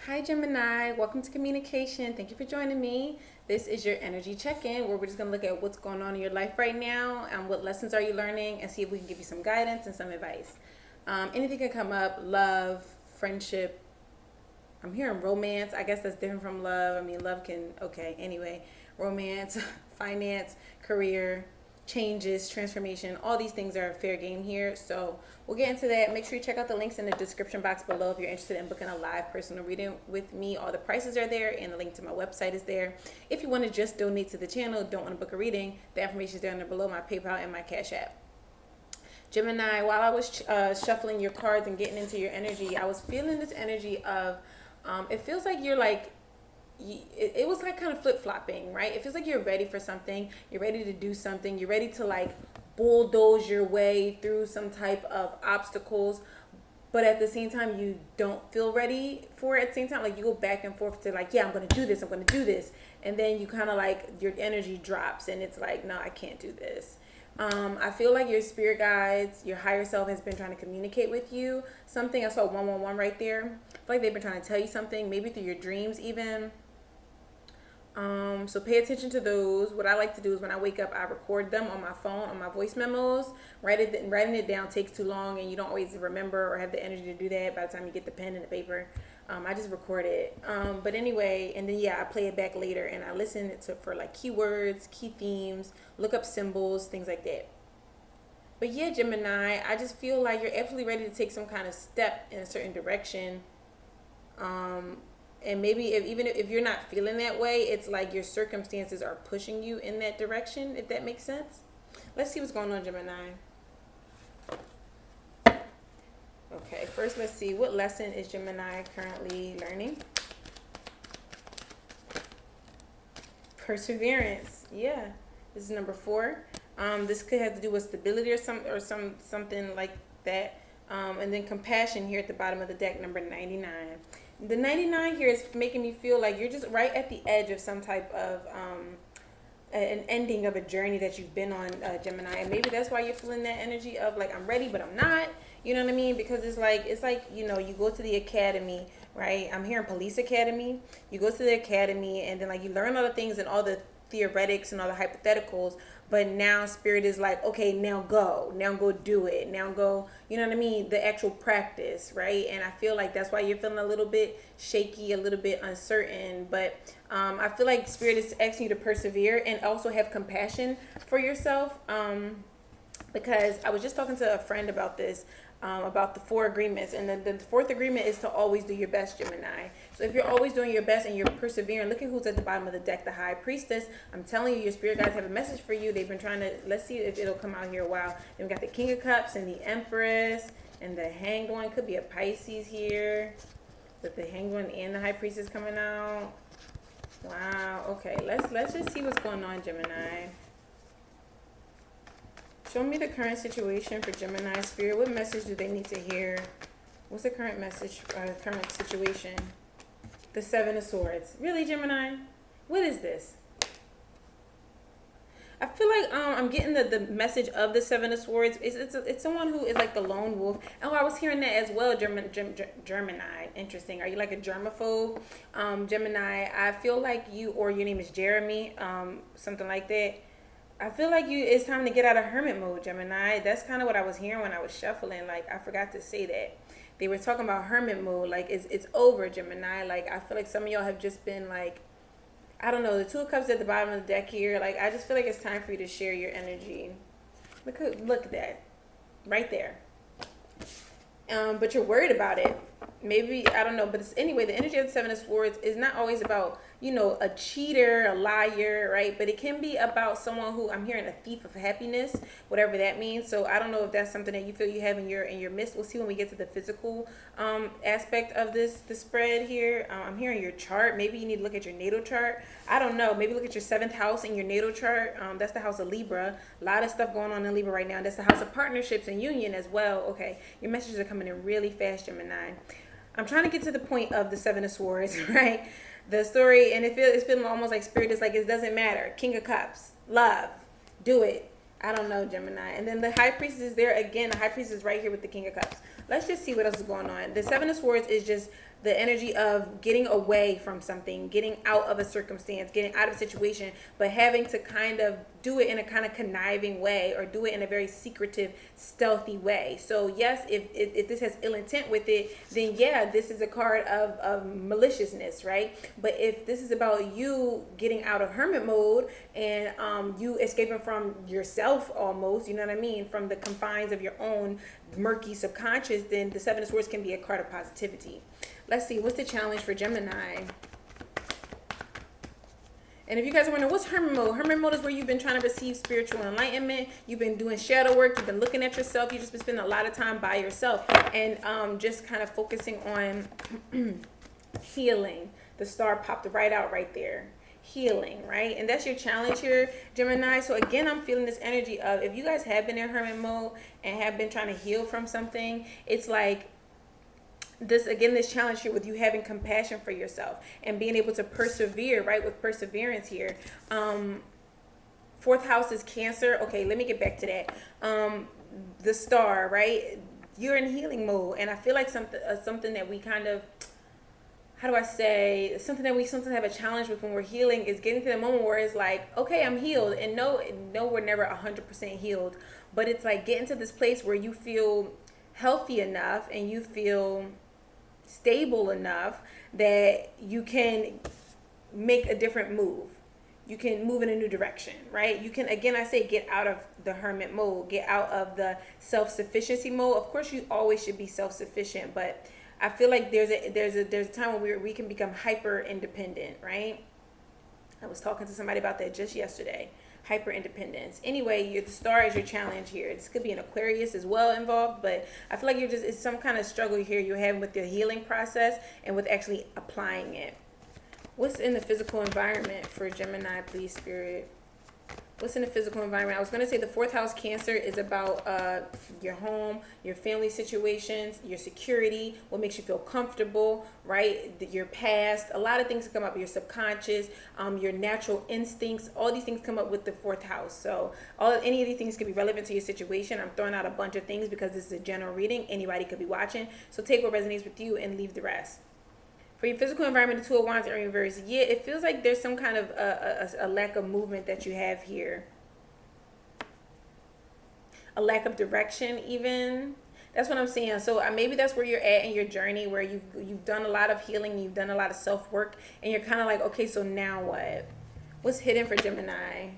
Hi Gemini, welcome to Kaminacation. Thank you for joining me. This is your energy check-in where we're just going to look at what's going on in your life right now and what lessons are you learning and see if we can give you some guidance and some advice. Anything can come up, love, friendship. I'm hearing romance. I guess that's different from love. I mean, love can, okay, anyway. Romance, finance, career, changes, transformation, all these things are fair game here. So we'll get into that. Make sure you check out the links in the description box below if you're interested in booking a live personal reading with me. All the prices are there and the link to my website is there. If you want to just donate to the channel, don't want to book a reading, the information is down there below, my PayPal and my Cash App. Gemini, while I was shuffling your cards and getting into your energy, I was feeling this energy of, it feels like you're like, it was like kind of flip-flopping, right? It feels like you're ready for something, you're ready to do something, you're ready to like bulldoze your way through some type of obstacles, but at the same time you don't feel ready for it. At the same time, like you go back and forth to like, yeah, I'm gonna do this, and then you kind of like your energy drops and it's like, no, I can't do this. I feel like your spirit guides, your higher self has been trying to communicate with you something. I saw 111 right there. I feel like they've been trying to tell you something, maybe through your dreams even. So pay attention to those. What I like to do is when I wake up, I record them on my phone, on my voice memos. Writing it down takes too long and you don't always remember or have the energy to do that by the time you get the pen and the paper. I just record it. But anyway, and then yeah, I play it back later and I listen for like keywords, key themes, look up symbols, things like that. But yeah, Gemini, I just feel like you're absolutely ready to take some kind of step in a certain direction. And maybe even if you're not feeling that way, it's like your circumstances are pushing you in that direction, if that makes sense. Let's see what's going on, Gemini. Okay, first let's see, what lesson is Gemini currently learning? Perseverance. Yeah, this is number 4. This could have to do with stability or something like that. And then compassion here at the bottom of the deck, number 99. The 99 here is making me feel like you're just right at the edge of some type of an ending of a journey that you've been on, Gemini, and maybe that's why you're feeling that energy of like, I'm ready but I'm not, you know what I mean? Because it's like you know, you go to the academy, right? I'm hearing police academy. You go to the academy and then like you learn all the things and all the theoretics and all the hypotheticals, but now spirit is like, okay, now go do it, now go, you know what I mean, the actual practice, right? And I feel like that's why you're feeling a little bit shaky, a little bit uncertain, but I feel like spirit is asking you to persevere and also have compassion for yourself, because I was just talking to a friend about this, about the 4 agreements, and the 4th agreement is to always do your best, Gemini. So if you're always doing your best and you're persevering, look at who's at the bottom of the deck, the High Priestess. I'm telling you, your spirit guides have a message for you. They've been trying to, let's see if it'll come out here a while. Then we got the King of Cups and the Empress and the Hanged One. Could be a Pisces here, with the Hanged One and the High Priestess coming out. Wow. Okay, let's just see what's going on, Gemini. Show me the current situation for Gemini spirit. What message do they need to hear? What's the current message, current situation? The 7 of Swords. Really, Gemini? What is this? I feel like I'm getting the message of the 7 of Swords. It's someone who is like the lone wolf. Oh, I was hearing that as well, Gemini. Interesting. Are you like a germaphobe? Gemini, I feel like you, or your name is Jeremy, something like that. I feel like it's time to get out of hermit mode, Gemini. That's kind of what I was hearing when I was shuffling. Like, I forgot to say that. They were talking about hermit mode. Like, it's over, Gemini. Like, I feel like some of y'all have just been like, I don't know, the 2 of Cups at the bottom of the deck here. Like, I just feel like it's time for you to share your energy. Look at that. Right there. But you're worried about it. Maybe, I don't know, but anyway, the energy of the 7 of Swords is not always about, you know, a cheater, a liar, right? But it can be about someone who, I'm hearing, a thief of happiness, whatever that means. So I don't know if that's something that you feel you have in your midst. We'll see when we get to the physical aspect of the spread here. I'm hearing your chart. Maybe you need to look at your natal chart. I don't know. Maybe look at your 7th house in your natal chart. That's the house of Libra. A lot of stuff going on in Libra right now. That's the house of partnerships and union as well. Okay, your messages are coming in really fast, Gemini. I'm trying to get to the point of the 7 of Swords, right? The story, and it's feeling almost like spirit is like, it doesn't matter. King of Cups, love, do it. I don't know, Gemini. And then the High Priestess is there again. The High Priestess is right here with the King of Cups. Let's just see what else is going on. The 7 of Swords is just the energy of getting away from something, getting out of a circumstance, getting out of a situation, but having to kind of do it in a kind of conniving way, or do it in a very secretive, stealthy way. So yes, if this has ill intent with it, then yeah, this is a card of maliciousness, right? But if this is about you getting out of hermit mode, and you escaping from yourself almost, you know what I mean, from the confines of your own murky subconscious, then the Seven of Swords can be a card of positivity. Let's see, what's the challenge for Gemini? And if you guys are wondering, what's hermit mode? Hermit mode is where you've been trying to receive spiritual enlightenment. You've been doing shadow work. You've been looking at yourself. You've just been spending a lot of time by yourself, and just kind of focusing on healing. The star popped right out right there. Healing, right? And that's your challenge here, Gemini. So again, I'm feeling this energy of, if you guys have been in hermit mode and have been trying to heal from something, it's like this, again, this challenge here with you having compassion for yourself and being able to persevere, right? With perseverance here. Fourth house is Cancer. Okay, let me get back to that. The star, right? You're in healing mode, and I feel like something that we kind of, how do I say, something that we sometimes have a challenge with when we're healing is getting to the moment where it's like, okay, I'm healed. And no, we're never 100% healed, but it's like getting to this place where you feel healthy enough and you feel stable enough that you can make a different move. You can move in a new direction, right? You can, again, I say, get out of the hermit mode, get out of the self-sufficiency mode. Of course, you always should be self-sufficient, but I feel like there's a time when we can become hyper independent, right? I was talking to somebody about that just yesterday. Hyper independence. Anyway, the star is your challenge here. This could be an Aquarius as well involved, but I feel like it's some kind of struggle here you're having with your healing process and with actually applying it. What's in the physical environment for Gemini, please, Spirit? What's in the physical environment? I was going to say the fourth house, Cancer, is about your home, your family situations, your security, what makes you feel comfortable, right? Your past, a lot of things come up, your subconscious, your natural instincts, all these things come up with the fourth house. So any of these things could be relevant to your situation. I'm throwing out a bunch of things because this is a general reading. Anybody could be watching. So take what resonates with you and leave the rest. For your physical environment, the Two of Wands in reverse, yeah, it feels like there's some kind of a lack of movement that you have here. A lack of direction even. That's what I'm saying. So maybe that's where you're at in your journey, where you've done a lot of healing, you've done a lot of self-work, and you're kind of like, okay, so now what? What's hidden for Gemini?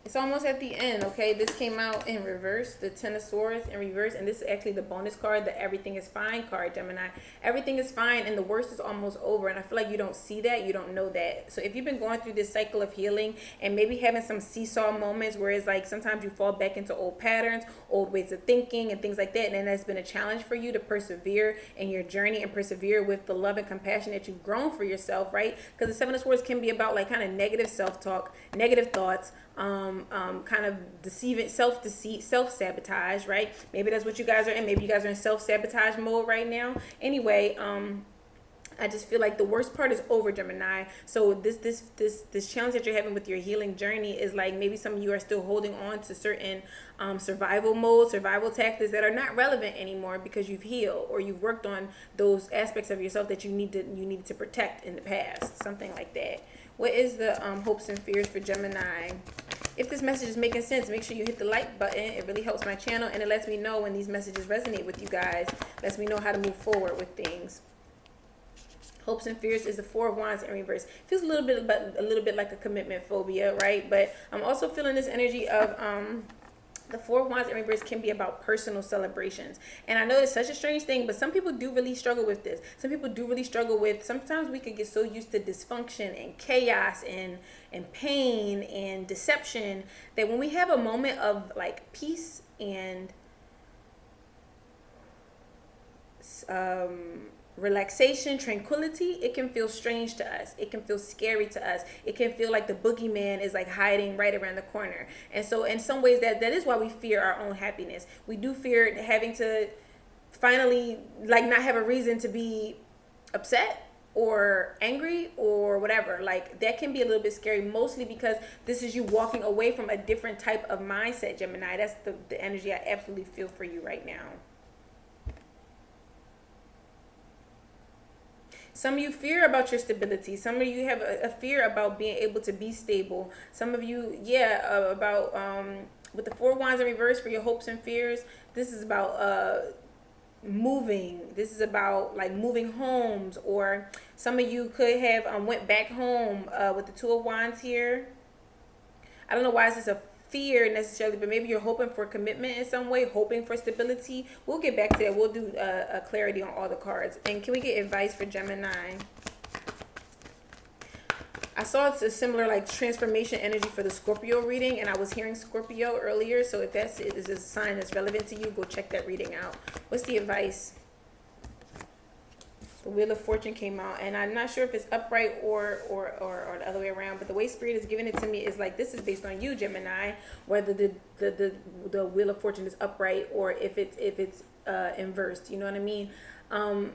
It's almost at the end, okay? This came out in reverse, the Ten of Swords in reverse, and this is actually the bonus card, the Everything is Fine card, Gemini. Everything is fine, and the worst is almost over, and I feel like you don't see that, you don't know that. So if you've been going through this cycle of healing and maybe having some seesaw moments where it's like sometimes you fall back into old patterns, old ways of thinking, and things like that, and then that's been a challenge for you to persevere in your journey and persevere with the love and compassion that you've grown for yourself, right? Because the Seven of Swords can be about like kind of negative self-talk, negative thoughts, kind of deceiving, self-deceit, self-sabotage, right? Maybe that's what you guys are in. Maybe you guys are in self-sabotage mode right now. Anyway, I just feel like the worst part is over, Gemini. So this challenge that you're having with your healing journey is like maybe some of you are still holding on to certain survival tactics that are not relevant anymore because you've healed or you've worked on those aspects of yourself that you needed to protect in the past, something like that. What is the hopes and fears for Gemini? If this message is making sense, make sure you hit the like button. It really helps my channel, and it lets me know when these messages resonate with you guys. Lets me know how to move forward with things. Hopes and fears is the Four of Wands in reverse. Feels a little bit like a commitment phobia, right? But I'm also feeling this energy of the Four of Wands in reverse can be about personal celebrations. And I know it's such a strange thing, but some people do really struggle with this. Some people do really struggle with, sometimes we could get so used to dysfunction and chaos and pain and deception that when we have a moment of like peace and relaxation, tranquility, it can feel strange to us. It can feel scary to us. It can feel like the boogeyman is like hiding right around the corner. And so in some ways that is why we fear our own happiness. We do fear having to finally like not have a reason to be upset or angry or whatever. Like that can be a little bit scary, mostly because this is you walking away from a different type of mindset, Gemini. That's the energy I absolutely feel for you right now. Some of you fear about your stability. Some of you have a fear about being able to be stable. Some of you, about with the 4 wands in reverse for your hopes and fears. This is about moving. This is about like moving homes, or some of you could have went back home with the 2 of wands here. I don't know why this is a fear necessarily, but maybe you're hoping for commitment in some way, hoping for stability. We'll get back to that. We'll do a clarity on all the cards. And can we get advice for Gemini? I saw it's a similar like transformation energy for the Scorpio reading, and I was hearing Scorpio earlier. So if that's it, is a sign that's relevant to you, go check that reading out. What's the advice? The Wheel of Fortune came out, and I'm not sure if it's upright or the other way around, but the way Spirit is giving it to me is like this is based on you, Gemini, whether the Wheel of Fortune is upright or if it's inversed. You know what I mean? I'm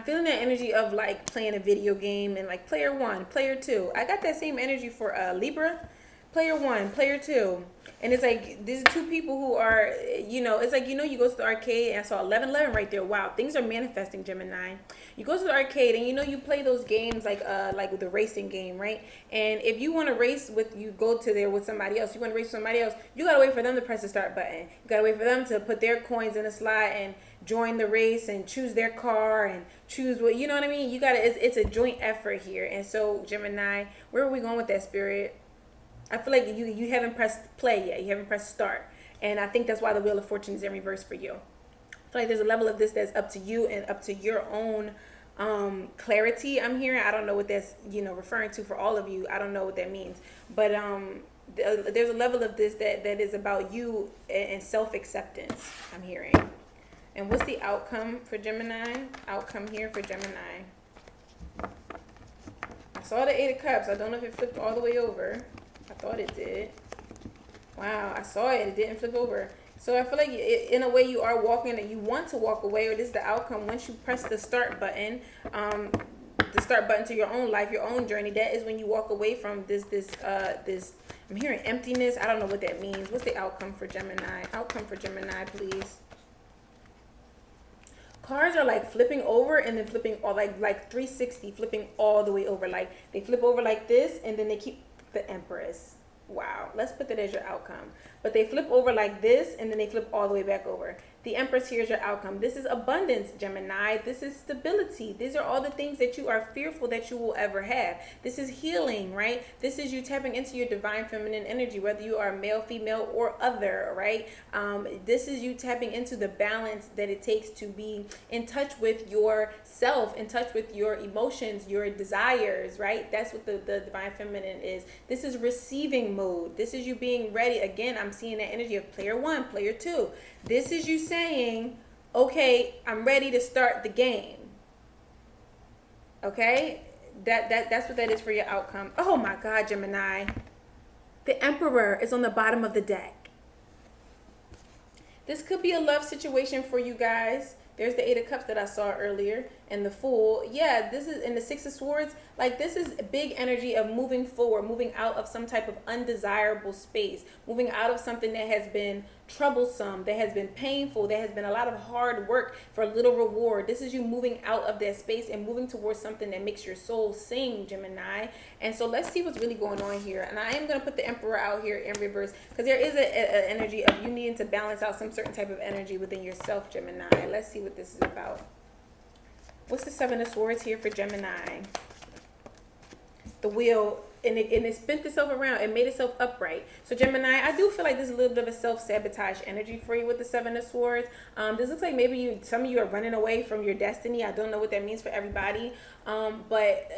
feeling that energy of like playing a video game and like player 1, player 2. I got that same energy for Libra, player 1, player 2. And it's like, these are 2 people who are, you know, it's like, you know, you go to the arcade and I saw 1111 right there. Wow, things are manifesting, Gemini. You go to the arcade and, you know, you play those games like with the racing game, right? And if you want to race with, you go to there with somebody else, you want to race with somebody else, you got to wait for them to press the start button. You got to wait for them to put their coins in a slot and join the race and choose their car and choose what, you know what I mean? You got to, it's a joint effort here. And so, Gemini, where are we going with that, Spirit? I feel like you haven't pressed play yet. You haven't pressed start. And I think that's why the Wheel of Fortune is in reverse for you. I feel like there's a level of this that's up to you and up to your own clarity. I'm hearing. I don't know what that's, you know, referring to for all of you. I don't know what that means. But there's a level of this that is about you and self-acceptance, I'm hearing. And what's the outcome for Gemini? Outcome here for Gemini. I saw the 8 of Cups. I don't know if it flipped all the way over. I thought it did. Wow, I saw it. It didn't flip over. So I feel like in a way you are walking and you want to walk away, or this is the outcome. Once you press the start button to your own life, your own journey, that is when you walk away from this I'm hearing emptiness. I don't know what that means. What's the outcome for Gemini? Outcome for Gemini, please. Cards are like flipping over and then flipping all like 360, flipping all the way over. Like they flip over like this and then they keep the Empress. Wow, let's put that as your outcome. But they flip over like this and then they flip all the way back over. The Empress, here's your outcome. This is abundance, Gemini. This is stability. These are all the things that you are fearful that you will ever have. This is healing, right? This is you tapping into your divine feminine energy, whether you are male, female, or other, right? This is you tapping into the balance that it takes to be in touch with yourself, in touch with your emotions, your desires, right? That's what the divine feminine is. This is receiving mode. This is you being ready. Again, I'm seeing that energy of player 1, player 2. This is you saying, okay, I'm ready to start the game. Okay? That's what that is for your outcome. Oh my God, Gemini. The Emperor is on the bottom of the deck. This could be a love situation for you guys. There's the 8 of Cups that I saw earlier and the Fool. Yeah, this is in the 6 of Swords. Like this is a big energy of moving forward, moving out of some type of undesirable space, moving out of something that has been troublesome, that has been painful, that has been a lot of hard work for little reward. This is you moving out of that space and moving towards something that makes your soul sing, Gemini. And so let's see what's really going on here. And I am going to put the Emperor out here in reverse because there is an energy of you needing to balance out some certain type of energy within yourself, Gemini. Let's see what this is about. What's the 7 of Swords here for Gemini? The Wheel, and it spent itself around. It made itself upright. So Gemini, I do feel like there's a little bit of a self-sabotage energy for you with the 7 of Swords. This looks like maybe some of you are running away from your destiny. I don't know what that means for everybody. But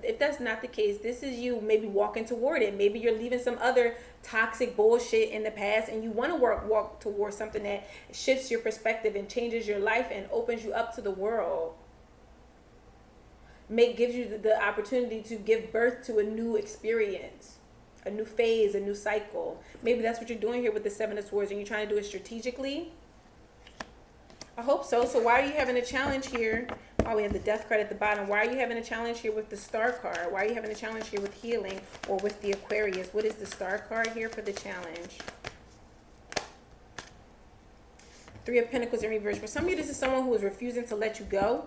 if that's not the case, this is you maybe walking toward it. Maybe you're leaving some other toxic bullshit in the past and you want to walk towards something that shifts your perspective and changes your life and opens you up to the world. Gives you the opportunity to give birth to a new experience, a new phase, a new cycle. Maybe that's what you're doing here with the 7 of Swords and you're trying to do it strategically. I hope so. So why are you having a challenge here? Oh, we have the Death card at the bottom. Why are you having a challenge here with the Star card? Why are you having a challenge here with healing or with the Aquarius? What is the Star card here for the challenge? Three of Pentacles in reverse. For some of you, this is someone who is refusing to let you go.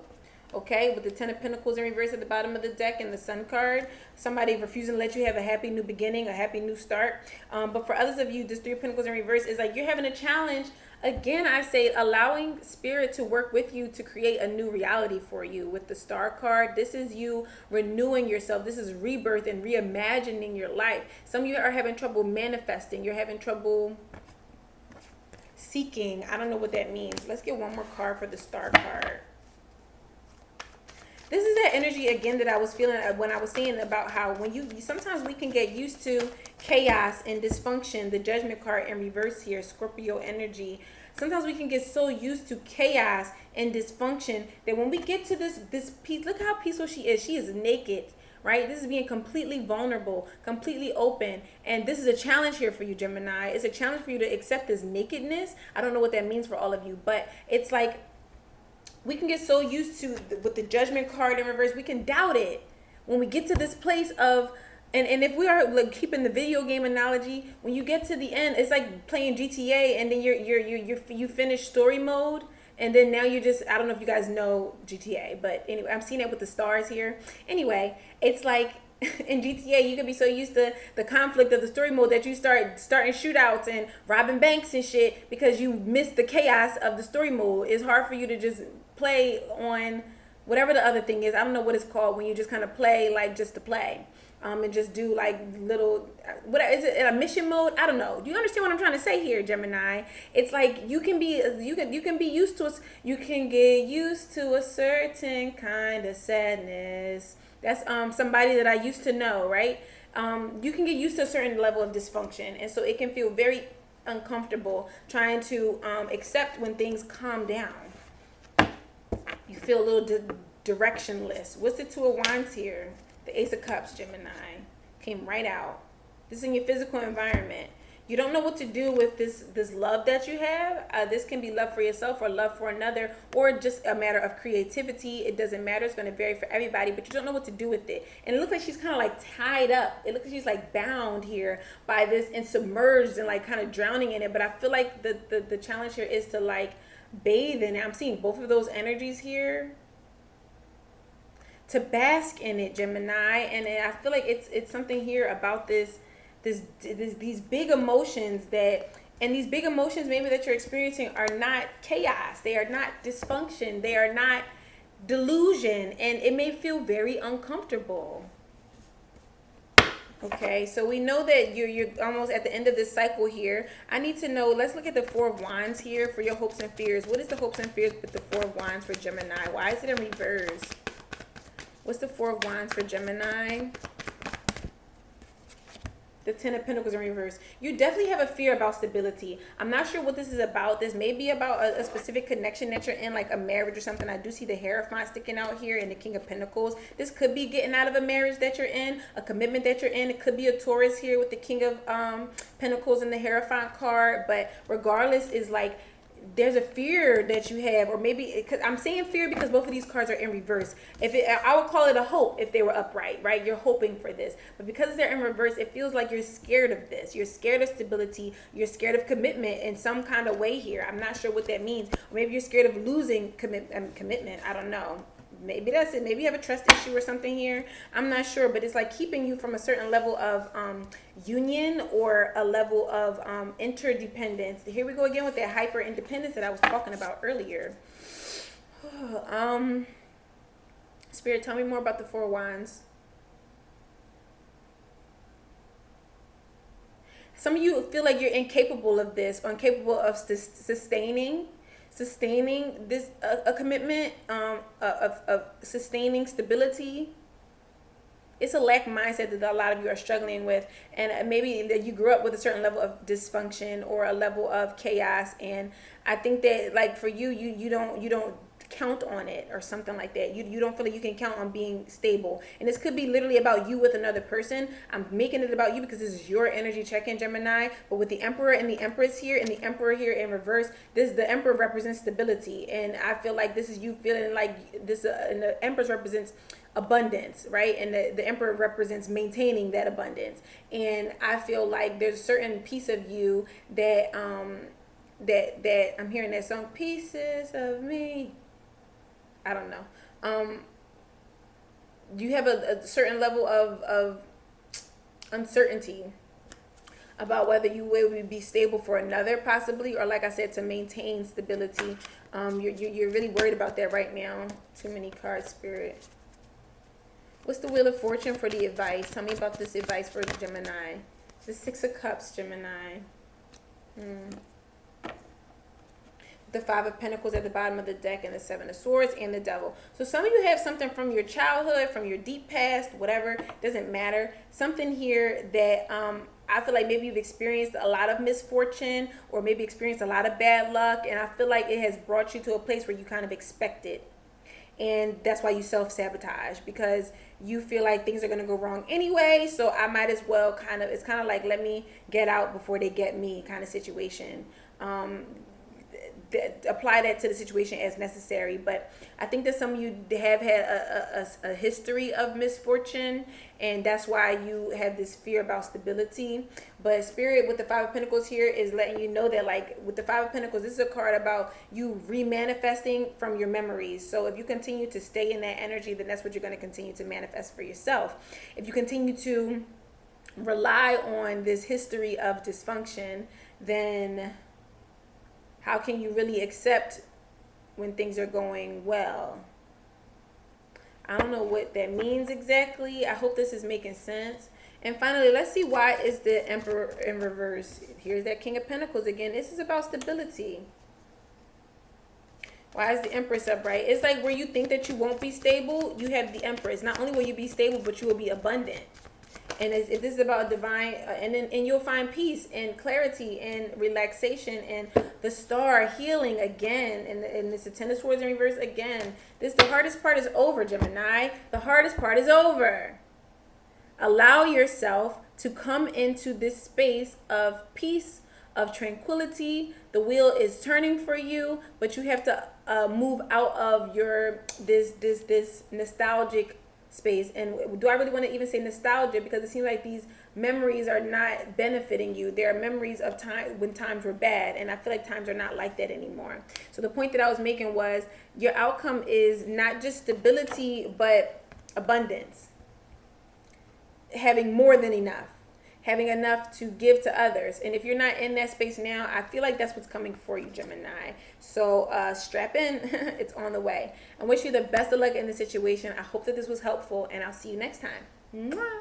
Okay, with the Ten of Pentacles in reverse at the bottom of the deck and the Sun card. Somebody refusing to let you have a happy new beginning, a happy new start. But for others of you, this Three of Pentacles in reverse is like you're having a challenge. Again, I say allowing Spirit to work with you to create a new reality for you. With the Star card, this is you renewing yourself. This is rebirth and reimagining your life. Some of you are having trouble manifesting. You're having trouble seeking. I don't know what that means. Let's get one more card for the Star card. This is that energy again that I was feeling when I was saying about how when sometimes we can get used to chaos and dysfunction. The Judgment card in reverse here, Scorpio energy. Sometimes we can get so used to chaos and dysfunction that when we get to this peace, look how peaceful she is. She is naked, right? This is being completely vulnerable, completely open. And this is a challenge here for you, Gemini. It's a challenge for you to accept this nakedness. I don't know what that means for all of you, but it's like we can get so used to, with the Judgment card in reverse, we can doubt it. When we get to this place of, and if we are like keeping the video game analogy, when you get to the end, it's like playing GTA and then you finish story mode. And then now you just, I don't know if you guys know GTA, but anyway, I'm seeing it with the stars here. Anyway, it's like in GTA, you can be so used to the conflict of the story mode that you starting shootouts and robbing banks and shit because you missed the chaos of the story mode. It's hard for you to just play on whatever the other thing is. I don't know what it's called when you just kind of play like just to play. And just do like little, what is it, a mission mode? I don't know. Do you understand what I'm trying to say here, Gemini? It's like you can be used to, you can get used to a certain kind of sadness. That's somebody that I used to know, right? You can get used to a certain level of dysfunction, and so it can feel very uncomfortable trying to accept when things calm down. You feel a little directionless. What's the Two of Wands here? The Ace of Cups, Gemini, came right out. This is in your physical environment. You don't know what to do with this love that you have. This can be love for yourself or love for another, or just a matter of creativity. It doesn't matter. It's going to vary for everybody, but you don't know what to do with it. And it looks like she's kind of like tied up. It looks like she's like bound here by this and submerged and like kind of drowning in it. But I feel like the challenge here is to like bathe in it. I'm seeing both of those energies here. To bask in it, Gemini. And I feel like it's something here about these big emotions and these big emotions maybe that you're experiencing are not chaos. They are not dysfunction. They are not delusion. And it may feel very uncomfortable. Okay, so we know that you're almost at the end of this cycle here. I need to know, let's look at the Four of Wands here for your hopes and fears. What is the hopes and fears with the Four of Wands for Gemini? Why is it in reverse? What's the Four of Wands for Gemini? The Ten of Pentacles in reverse. You definitely have a fear about stability. I'm not sure what this is about. This may be about a specific connection that you're in, like a marriage or something. I do see the Hierophant sticking out here and the King of Pentacles. This could be getting out of a marriage that you're in, a commitment that you're in. It could be a Taurus here with the King of Pentacles and the Hierophant card. But regardless, is like there's a fear that you have, or maybe I'm saying fear because both of these cards are in reverse. I would call it a hope if they were upright, right? You're hoping for this, but because they're in reverse, it feels like you're scared of this. You're scared of stability. You're scared of commitment in some kind of way here. I'm not sure what that means. Or maybe you're scared of losing commitment. I don't know. Maybe that's it. Maybe you have a trust issue or something here. I'm not sure, but it's like keeping you from a certain level of union or a level of interdependence. Here we go again with that hyper independence that I was talking about earlier. Spirit, tell me more about the Four of Wands. Some of you feel like you're incapable of this, or incapable of sustaining this a commitment, of sustaining stability. It's a lack mindset that a lot of you are struggling with, and maybe that you grew up with a certain level of dysfunction or a level of chaos. And I think that like for you, you don't count on it or something like that. You don't feel like you can count on being stable. And this could be literally about you with another person. I'm making it about you because this is your energy check-in, Gemini. But with the Emperor and the Empress here and the Emperor here in reverse, the Emperor represents stability. And I feel like this is you feeling like this, and the Empress represents abundance, right? And the Emperor represents maintaining that abundance. And I feel like there's a certain piece of you that that I'm hearing that song, Pieces of Me. I don't know. You have a certain level of uncertainty about whether you will be stable for another, possibly, or like I said, to maintain stability. You're really worried about that right now. Too many cards, Spirit. What's the Wheel of Fortune for the advice? Tell me about this advice for Gemini. The Six of Cups, Gemini. The Five of Pentacles at the bottom of the deck, and the Seven of Swords, and the Devil. So some of you have something from your childhood, from your deep past, whatever, doesn't matter. Something here that I feel like maybe you've experienced a lot of misfortune, or maybe experienced a lot of bad luck, and I feel like it has brought you to a place where you kind of expect it. And that's why you self-sabotage, because you feel like things are going to go wrong anyway, so I might as well it's kind of like, let me get out before they get me kind of situation. Apply that to the situation as necessary. But I think that some of you have had a history of misfortune, and that's why you have this fear about stability. But Spirit with the Five of Pentacles here is letting you know that, like, with the Five of Pentacles, this is a card about you remanifesting from your memories. So if you continue to stay in that energy, then that's what you're going to continue to manifest for yourself. If you continue to rely on this history of dysfunction, then how can you really accept when things are going well? I don't know what that means exactly. I hope this is making sense. And finally, let's see, why is the Emperor in reverse? Here's that King of Pentacles again. This is about stability. Why is the Empress upright? It's like where you think that you won't be stable, you have the Empress. Not only will you be stable, but you will be abundant. And if this is about divine, and you'll find peace and clarity and relaxation, and the Star healing again, and this Ten of Swords in reverse again. The hardest part is over, Gemini. The hardest part is over. Allow yourself to come into this space of peace, of tranquility. The wheel is turning for you, but you have to move out of your this nostalgic space. And do I really want to even say nostalgia, because it seems like these memories are not benefiting you. They are memories of time when times were bad, and I feel like times are not like that anymore. So the point that I was making was, your outcome is not just stability, but abundance. Having more than enough. Having enough to give to others. And if you're not in that space now, I feel like that's what's coming for you, Gemini. So strap in. It's on the way. I wish you the best of luck in the situation. I hope that this was helpful, and I'll see you next time. Mwah.